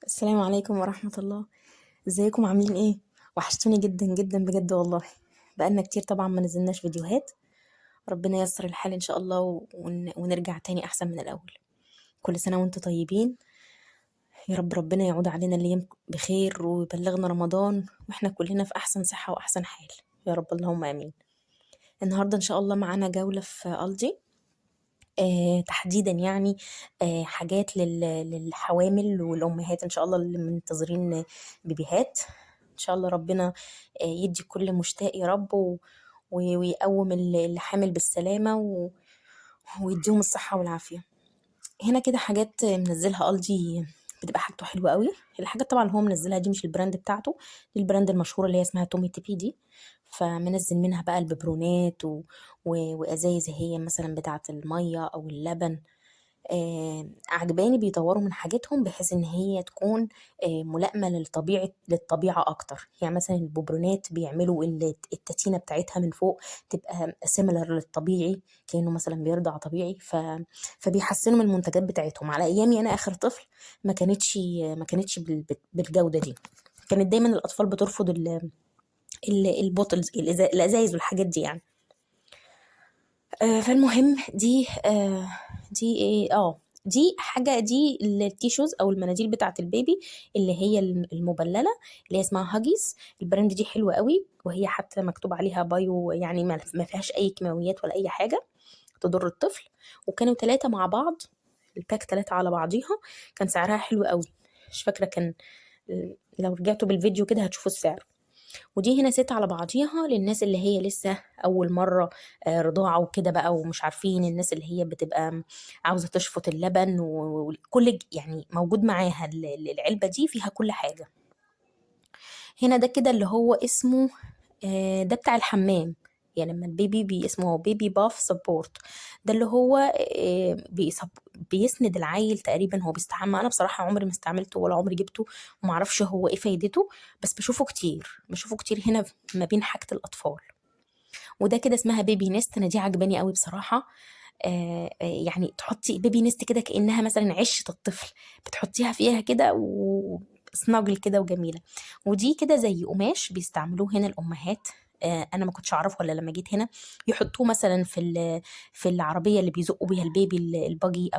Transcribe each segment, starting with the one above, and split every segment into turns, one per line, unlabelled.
السلام عليكم ورحمة الله. ازيكم عاملين ايه؟ وحشتوني جدا جدا بجد والله. بقالنا كتير طبعا ما نزلناش فيديوهات. ربنا ييسر الحال ان شاء الله ونرجع تاني احسن من الاول. كل سنة وانتم طيبين. يا رب ربنا يعود علينا الايام بخير ويبلغنا رمضان واحنا كلنا في احسن صحة واحسن حال. يا رب اللهم امين. النهاردة ان شاء الله معانا جولة في ألدي. تحديدا يعني حاجات للحوامل والأمهات إن شاء الله اللي منتظرين بيبيهات. إن شاء الله ربنا يدي كل مشتاق يا رب ويقوم اللي حامل بالسلامة ويديهم الصحة والعافية. هنا كده حاجات منزلها ألدي، بتبقى حاجته حلوة قوي. الحاجات طبعا اللي هو منزلها دي مش البراند بتاعته، دي البراند المشهورة اللي هي اسمها تومي تي بي دي. فمنزل منها بقى الببرونات وأزايز هي مثلا بتاعة المية أو اللبن. عجباني بيطوروا من حاجتهم بحيث ان هي تكون ملائمة للطبيعة اكتر. يعني مثلا البوبرونات بيعملوا التتينة بتاعتها من فوق تبقى سيميلر للطبيعي، كأنه مثلا بيرضع طبيعي. فبيحسنوا من المنتجات بتاعتهم. على ايامي انا اخر طفل ما كانتش بالجودة دي. كانت دايما الاطفال بترفض البوتلز الازايز والحاجات دي يعني. فالمهم دي ايه دي حاجة، دي التيشوز او المناديل بتاعة البيبي اللي هي المبللة، اللي هي اسمها هاجيز. البراند دي حلوة قوي، وهي حتى مكتوب عليها بايو، يعني ما فيهاش اي كيماويات ولا اي حاجة تضر الطفل. وكانوا 3 مع بعض، الباك 3 على بعضيها. كان سعرها حلو قوي، مش فاكرة كان، لو رجعتوا بالفيديو كده هتشوفوا السعر. ودي هنا ست على بعضيها للناس اللي هي لسه أول مرة رضاعة وكده بقى، ومش عارفين، الناس اللي هي بتبقى عاوزة تشفط اللبن وكل يعني موجود معاها العلبة دي فيها كل حاجة. هنا ده كده اللي هو اسمه ده بتاع الحمام. يعني لما البيبي اسمه بيبي باف سبورت، ده اللي هو بيسند العيل تقريبا. هو بيستحمى. انا بصراحه عمري ما استعملته ولا عمري جبته وما اعرفش هو ايه فايدته، بس بشوفه كتير هنا ما بين حاجه الاطفال. وده كده اسمها بيبي نست. انا دي عجباني قوي بصراحه. يعني تحطي بيبي نست كده كأنها مثلا عشة الطفل، بتحطيها فيها كده وسناجل كده وجميلة. ودي كده زي قماش بيستعملوه هنا الأمهات. انا ما كنتش اعرفه ولا لما جيت هنا. يحطوه مثلا في العربيه اللي بيزقوا بيها البيبي، الباجي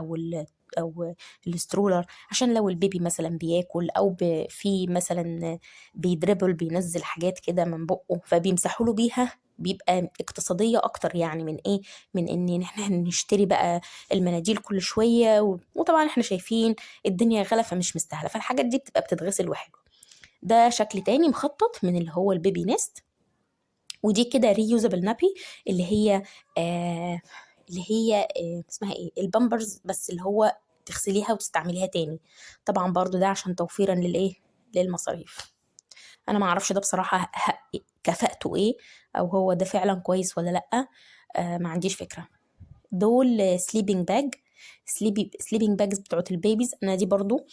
او السترولر، عشان لو البيبي مثلا بياكل او في مثلا بيدربل بينزل حاجات كده من بقه، فبيمسحوا له بيها. بيبقى اقتصاديه اكتر يعني من ايه، من ان احنا نشتري بقى المناديل كل شويه وطبعا احنا شايفين الدنيا غلا فمش مستاهله. فالحاجات دي بتبقى بتتغسل وحلو. ده شكل تاني مخطط من اللي هو البيبي نست. ودي كده ريوزابل نابي، اللي هي آه اسمها ايه، البامبرز، بس اللي هو تغسليها وتستعمليها تاني. طبعا برضو ده عشان توفيرا للمصاريف. انا ما اعرفش ده بصراحة كفاءته ايه، او هو ده فعلا كويس ولا لا. ما عنديش فكرة. دول سليبنج باجز بتوعت البيبيز. انا دي برضو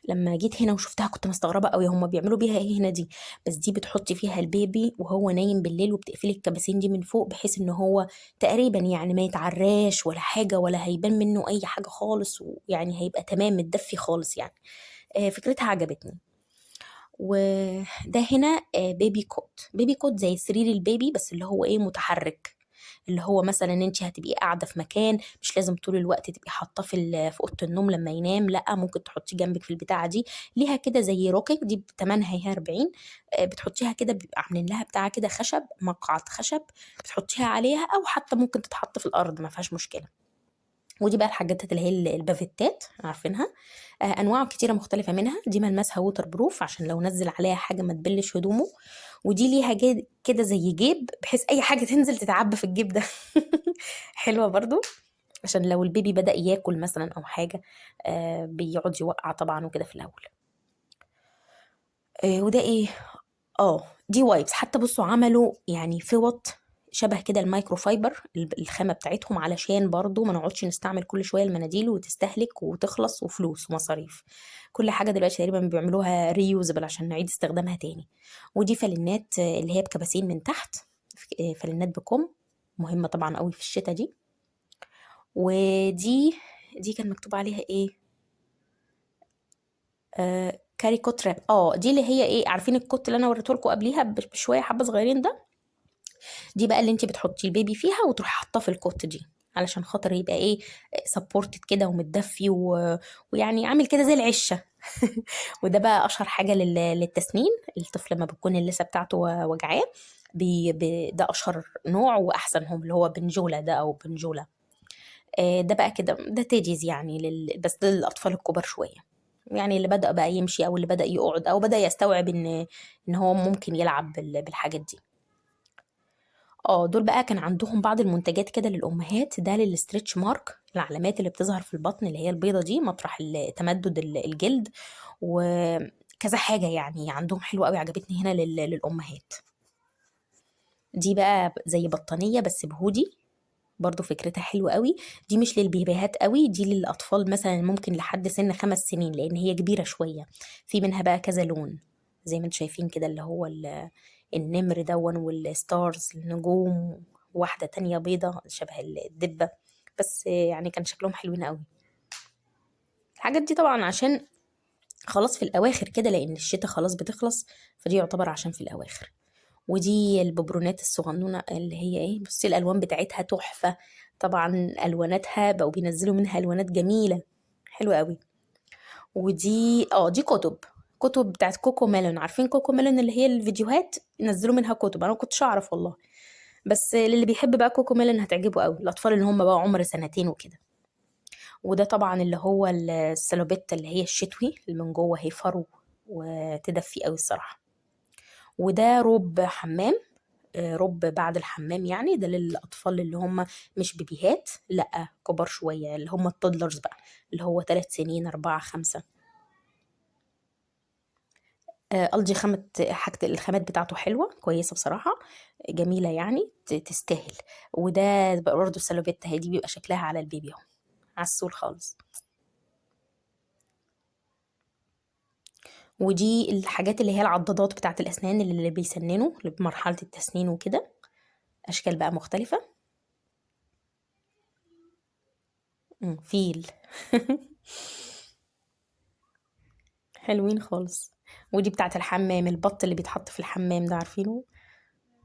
لما جيت هنا وشفتها كنت مستغربه قوي هما بيعملوا بيها ايه هنا دي. بس دي بتحطي فيها البيبي وهو نايم بالليل، وبتقفلي الكباسين دي من فوق بحيث ان هو تقريبا يعني ما يتعراش ولا حاجه ولا هيبان منه اي حاجه خالص، ويعني هيبقى تمام متدفي خالص يعني. فكرتها عجبتني. وده هنا بيبي كوت زي سرير البيبي، بس اللي هو ايه، متحرك. اللي هو مثلا انت هتبقي قاعده في مكان، مش لازم طول الوقت تبقي حاطاه في اوضه النوم لما ينام، لا ممكن تحطيه جنبك في البتاعه دي. ليها كده زي روكينج، دي بتمنها هي 40. بتحطيها كده، بيبقى عاملين لها بتاعه كده خشب، مقعد خشب بتحطيها عليها، او حتى ممكن تتحط في الارض ما فيهاش مشكله. ودي بقى الحاجات اللي هي البافيتات عارفينها. انواع كتيره مختلفه منها. دي ملمسها ووتر بروف عشان لو نزل عليها حاجه ما تبلش هدومه. ودي ليها كده زي جيب بحيث اي حاجه تنزل تتعبى في الجيب ده. حلوه برضو عشان لو البيبي بدأ ياكل مثلا او حاجه، بيقعد يوقع طبعا وكده في الاول. وده ايه، دي وايبس. حتى بصوا عملوا يعني فوط شبه كده المايكرو فايبر، الخامة بتاعتهم، علشان برضو ما نقعدش نستعمل كل شوية المناديل وتستهلك وتخلص وفلوس ومصاريف. كل حاجة دلوقتي تقريبا بيعملوها ريوزبل عشان نعيد استخدامها تاني. ودي فلنات اللي هي بكباسين من تحت، فلنات بكم، مهمة طبعا قوي في الشتاء دي. ودي كان مكتوب عليها ايه، كاري كوت راب، دي اللي هي ايه، عارفين الكوت اللي انا وريته لكم قبليها بشويه حبه صغيرين ده، دي بقى اللي انت بتحطي البيبي فيها وتروحي حاطاه في الكوت دي، علشان خاطر يبقى ايه، سبورتد كده ومتدفي ويعني عامل كده زي العشه. وده بقى اشهر حاجه للتسنين، الطفل لما بتكون اللثه بتاعته وجعاه، ده اشهر نوع واحسنهم، اللي هو بنجولا ده او بنجولا. ده بقى كده، ده تيديز يعني بس ده للاطفال الكبار شويه، يعني اللي بدأ بقى يمشي او اللي بدأ يقعد او بدأ يستوعب ان هو ممكن يلعب بالحاجات دي. دول بقى كان عندهم بعض المنتجات كده للأمهات، ده للستريتش مارك، العلامات اللي بتظهر في البطن اللي هي البيضة دي مطرح تمدد الجلد، وكذا حاجة يعني عندهم حلوة قوي عجبتني هنا للأمهات. دي بقى زي بطانية بس بهودي، برضو فكرتها حلوة قوي، دي مش للبيبيهات قوي، دي للأطفال مثلا ممكن لحد سن 5 سنين، لأن هي كبيرة شوية، في منها بقى كذا لون زي ما انتم شايفين كده، اللي هو النمر دون والستارز النجوم، واحدة تانية بيضة شبه الدبة، بس يعني كان شكلهم حلوين قوي. الحاجات دي طبعا عشان خلاص في الأواخر كده، لأن الشتاء خلاص بتخلص، فدي يعتبر عشان في الأواخر. ودي الببرونات الصغنونة اللي هي ايه، بصي الألوان بتاعتها تحفة، طبعا ألواناتها بقوا بينزلوا منها ألوانات جميلة حلوة قوي. ودي دي كتب بتاعت كوكو ميلون، عارفين كوكو ميلون اللي هي الفيديوهات، نزلوا منها كتب، انا ما كنتش اعرف والله، بس للي بيحب بقى كوكو ميلون هتعجبه قوي، الاطفال اللي هم بقى عمر 2 وكده. وده طبعا اللي هو السلوبيتا اللي هي الشتوي، اللي من جوه هي فرو وتدفي قوي الصراحه. وده روب حمام، روب بعد الحمام، يعني ده للاطفال اللي هم مش بيبيهات، لا كبار شويه، اللي هم التودلرز بقى، اللي هو 3 سنين 4 5. قصدي حاجة الخامات بتاعته حلوة كويسة بصراحة، جميلة يعني تستاهل. وده برضه السلوبيتا هي دي بيبقى شكلها على البيبي اهو، عسول خالص. ودي الحاجات اللي هي العضادات بتاعت الأسنان اللي بيسننوا، اللي بمرحلة التسنين وكده، أشكال بقى مختلفة. فيل. حلوين خالص. ودي بتاعت الحمام، البط اللي بيتحط في الحمام ده، عارفينه،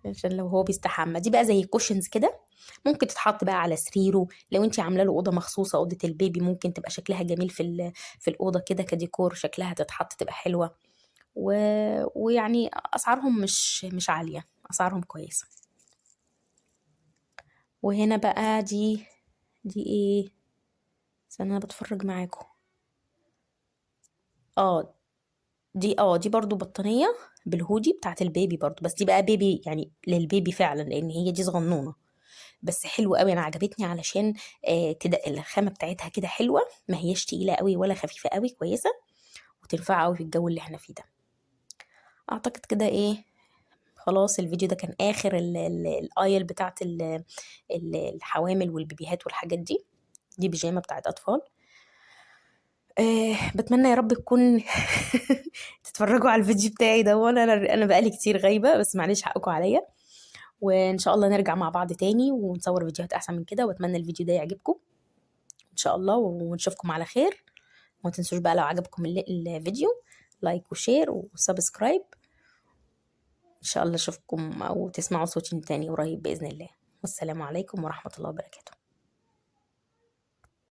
عشان لو هو بيستحمى. دي بقى زي كوشنز كده، ممكن تتحط بقى على سريره، لو انت عامله له اوضه مخصوصه، اوضه البيبي، ممكن تبقى شكلها جميل في الاوضه كده كديكور، شكلها تتحط تبقى حلوه. و... ويعني اسعارهم مش عاليه، اسعارهم كويسه. وهنا بقى دي ايه، استنى انا بتفرج معاكم. اه دي برضو بطانيه بالهودي بتاعت البيبي برضو، بس دي بقى بيبي يعني للبيبي فعلا، لان هي دي صغنونه، بس حلوة قوي، انا عجبتني علشان الخامة بتاعتها كده حلوة، ما هيش تقيلة قوي ولا خفيفة قوي، كويسة وتنفع قوي في الجو اللي احنا فيه ده. اعتقد كده ايه، خلاص الفيديو ده كان اخر الايل بتاعت الحوامل والبيبيهات والحاجات دي. دي بيجامة بتاعت اطفال. بتمنى يا رب تكون تتفرجوا على الفيديو بتاعي ده، وانا انا بقالي كتير غايبة، بس معلش حقكم عليا، وان شاء الله نرجع مع بعض تاني ونصور فيديوهات احسن من كده، واتمنى الفيديو ده يعجبكم ان شاء الله، ونشوفكم على خير. وما تنسوش بقى لو عجبكم الفيديو، لايك وشير وسبسكرايب، ان شاء الله اشوفكم او تسمعوا صوتي تاني قريب باذن الله. والسلام عليكم ورحمة الله وبركاته.